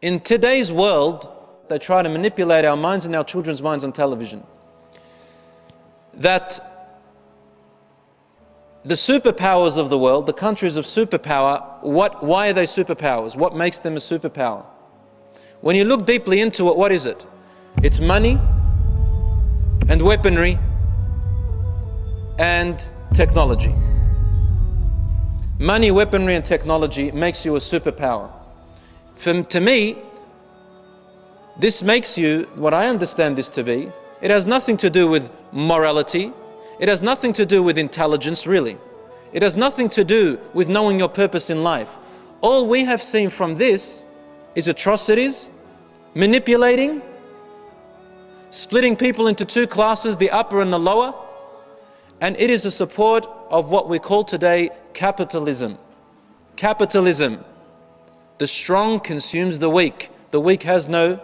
In today's world, they try to manipulate our minds and our children's minds on television. That the superpowers of the world, the countries of superpower, why are they superpowers? What makes them a superpower? When you look deeply into it, what is it? It's money and weaponry and technology. Money, weaponry and technology makes you a superpower. To me, this makes you, what I understand this to be, it has nothing to do with morality. It has nothing to do with intelligence, really. It has nothing to do with knowing your purpose in life. All we have seen from this is atrocities, manipulating, splitting people into two classes, the upper and the lower, and it is a support of what we call today capitalism. Capitalism. The strong consumes the weak. The weak has no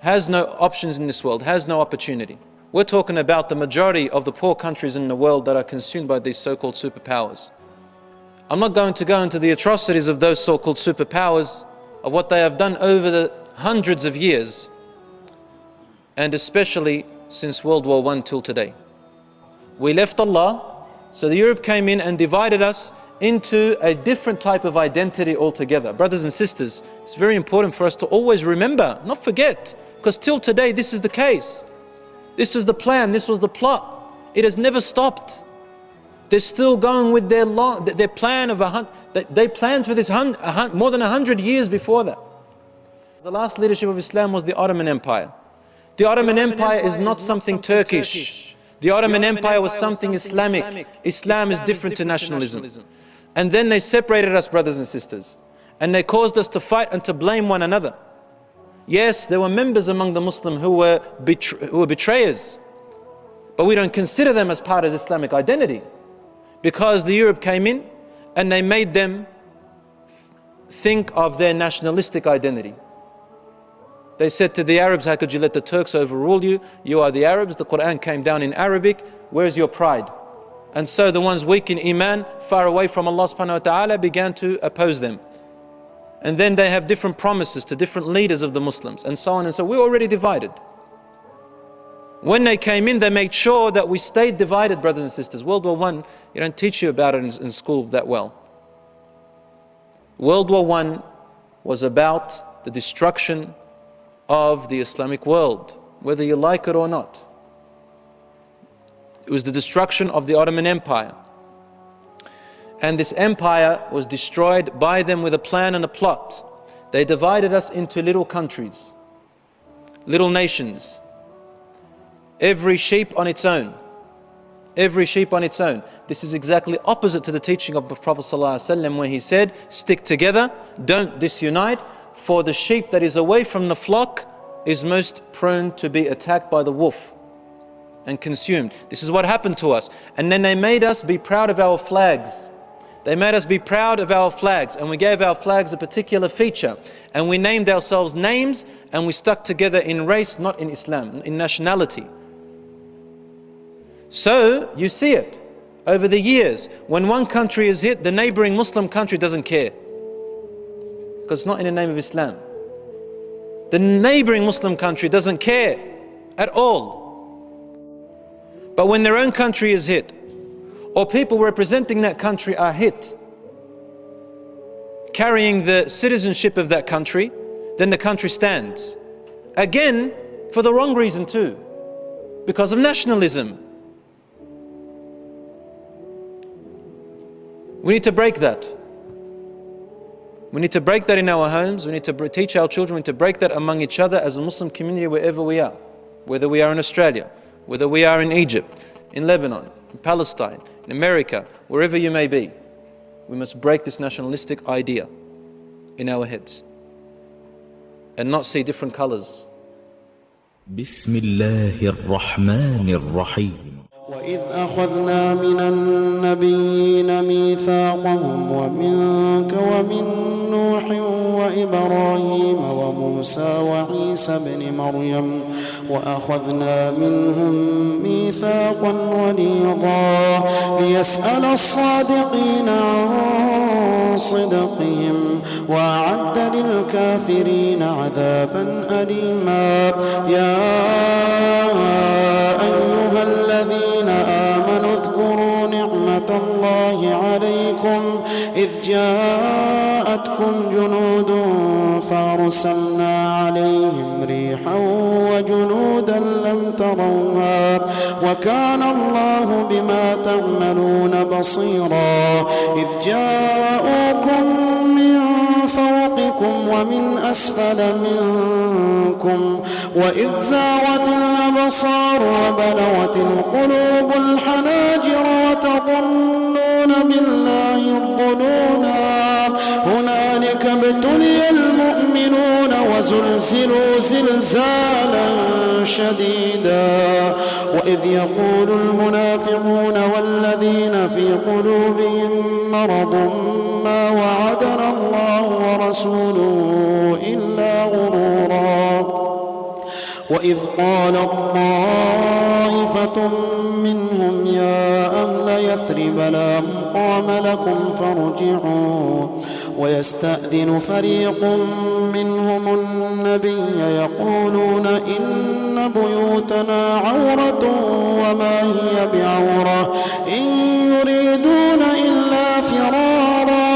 options in this world, has no opportunity. We're talking about the majority of the poor countries in the world that are consumed by these so-called superpowers. I'm not going to go into the atrocities of those so-called superpowers, of what they have done over the hundreds of years, and especially since World War I till today. We left Allah, so the Europe came in and divided us into a different type of identity altogether. Brothers and sisters, it's very important for us to always remember, not forget, because till today this is the case. This is the plan, this was the plot. It has never stopped. They're still going with their plan of they planned for this more than 100 years before that. The last leadership of Islam was the Ottoman Empire. The Ottoman Empire is not something Turkish. The Ottoman Empire was something Islamic. Islam is different to nationalism. And then they separated us, brothers and sisters. And they caused us to fight and to blame one another. Yes, there were members among the Muslims who were betrayers. But we don't consider them as part of Islamic identity. Because the Europe came in and they made them think of their nationalistic identity. They said to the Arabs, how could you let the Turks overrule you? You are the Arabs, the Quran came down in Arabic, where's your pride? And so the ones weak in Iman, far away from Allah subhanahu wa ta'ala, began to oppose them. And then they have different promises to different leaders of the Muslims, and so on and so. We're already divided. When they came in, they made sure that we stayed divided, brothers and sisters. World War I, you don't teach you about it in school that well. World War I was about the destruction of the Islamic world, whether you like it or not. It was the destruction of the Ottoman Empire. And this empire was destroyed by them with a plan and a plot. They divided us into little countries, little nations. Every sheep on its own. Every sheep on its own. This is exactly opposite to the teaching of the Prophet ﷺ when he said, stick together, don't disunite, for the sheep that is away from the flock is most prone to be attacked by the wolf and consumed. This is what happened to us. And then they made us be proud of our flags. They made us be proud of our flags, and we gave our flags a particular feature, and we named ourselves names, and we stuck together in race, not in Islam, in nationality. So you see it over the years. When one country is hit, the neighboring Muslim country doesn't care, because it's not in the name of Islam. The neighboring Muslim country doesn't care at all. But when their own country is hit, or people representing that country are hit, carrying the citizenship of that country, then the country stands. Again, for the wrong reason too, because of nationalism. We need to break that. We need to break that in our homes. We need to teach our children. We need to break that among each other as a Muslim community wherever we are. Whether we are in Australia, whether we are in Egypt, in Lebanon, in Palestine, in America, wherever you may be. We must break this nationalistic idea in our heads and not see different colors. Bismillahir Rahmanir Rahim. وإذ أخذنا من النبيين ميثاقهم ومنك ومن نوح وإبراهيم وموسى وعيسى بن مريم وأخذنا منهم ميثاقا غليظا ليسأل الصادقين عن صدقهم وأعد للكافرين عذابا أليما. يا أيها الذين آمنوا اذكروا نعمة الله عليكم إذ جاءتكم جنود فأرسلنا عليهم ريحا وجنودا لم تروها وكان الله بما تعملون بصيرا. إذ جاءوكم من فوقكم ومن أسفل منكم وإذ زاغت الأبصار وبلغت القلوب الحناجر وتظنون بالله الظنونا. هنالك ابتلي المؤمنون وزلزلوا زلزالا شديدا. وإذ يقول المنافقون والذين في قلوبهم مرض ما وعدنا الله ورسوله إلا غرورا. وإذ قالت طائفة منهم يا أهل يثرب لا مقام لكم فارجعوا. ويستأذن فريق منهم النبي يقولون إن بيوتنا عورة وما هي بعورة إن يريدون إلا فرارا.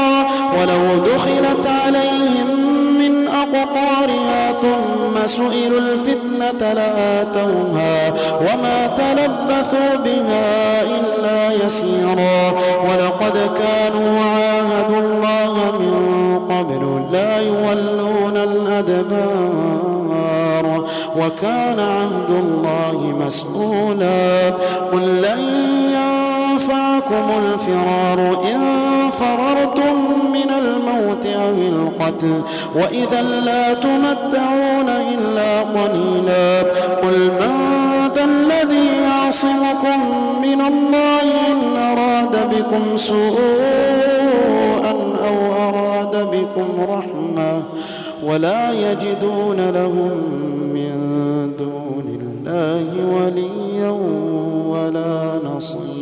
ولو دخلت عليهم من أقطارها ثم سئلوا الفتنة لآتوها وما تلبثوا بها إلا يسيرا. ولقد كانوا عاهدوا الله من قبل لا يولون الأدبار وكان عهد الله مسؤولا. قل لن ينفعكم الفرار إن فررتم من الموت أو القتل وإذا لا تمتعون إلا قليلا. قل من ذا الذي يعصمكم من الله إن أراد بكم سوءا أو أراد بكم رحمة ولا يجدون لهم من دون الله وليا ولا نصيرا.